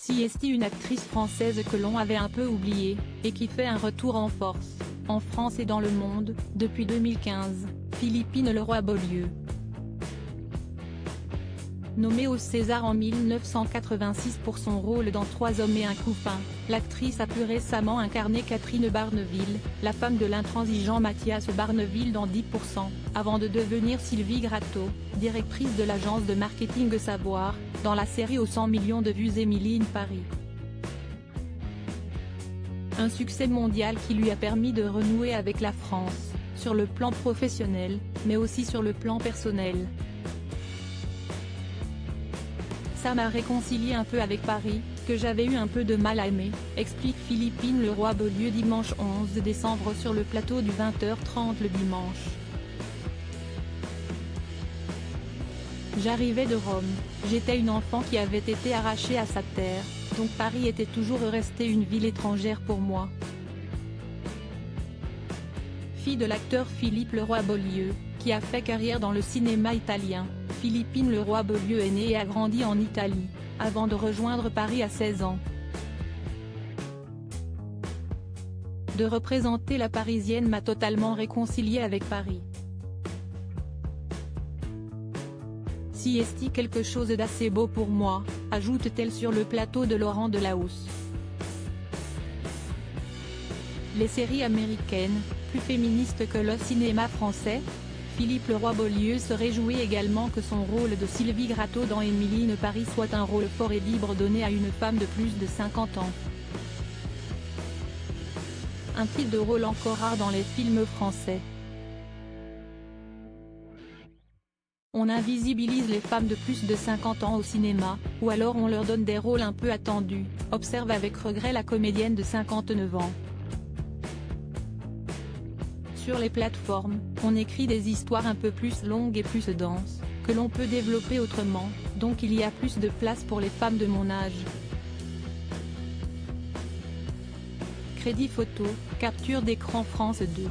Siesti, une actrice française que l'on avait un peu oubliée, et qui fait un retour en force, en France et dans le monde, depuis 2015, Philippine Leroy-Beaulieu. Nommée au César en 1986 pour son rôle dans 3 hommes et un couffin, l'actrice a plus récemment incarné Catherine Barneville, la femme de l'intransigeant Mathias Barneville dans 10%, avant de devenir Sylvie Gratton, directrice de l'agence de marketing Savoir, dans la série aux 100 millions de vues Emily in Paris. Un succès mondial qui lui a permis de renouer avec la France, sur le plan professionnel, mais aussi sur le plan personnel. Ça m'a réconcilié un peu avec Paris, que j'avais eu un peu de mal à aimer, explique Philippine Leroy-Beaulieu dimanche 11 décembre sur le plateau du 20h30 le dimanche. J'arrivais de Rome, j'étais une enfant qui avait été arrachée à sa terre, donc Paris était toujours resté une ville étrangère pour moi. Fille de l'acteur Philippe Leroy-Beaulieu, qui a fait carrière dans le cinéma italien, Philippine Leroy-Beaulieu est née et a grandi en Italie, avant de rejoindre Paris à 16 ans. De représenter la Parisienne m'a totalement réconciliée avec Paris. Siesti, quelque chose d'assez beau pour moi, ajoute-t-elle sur le plateau de Laurent Delahousse. Les séries américaines, plus féministes que le cinéma français? Philippe Leroy-Beaulieu se réjouit également que son rôle de Sylvie Gratton dans Emily in Paris soit un rôle fort et libre donné à une femme de plus de 50 ans. Un type de rôle encore rare dans les films français. On invisibilise les femmes de plus de 50 ans au cinéma, ou alors on leur donne des rôles un peu attendus, observe avec regret la comédienne de 59 ans. Sur les plateformes, on écrit des histoires un peu plus longues et plus denses, que l'on peut développer autrement, donc il y a plus de place pour les femmes de mon âge. Crédit photo, capture d'écran France 2.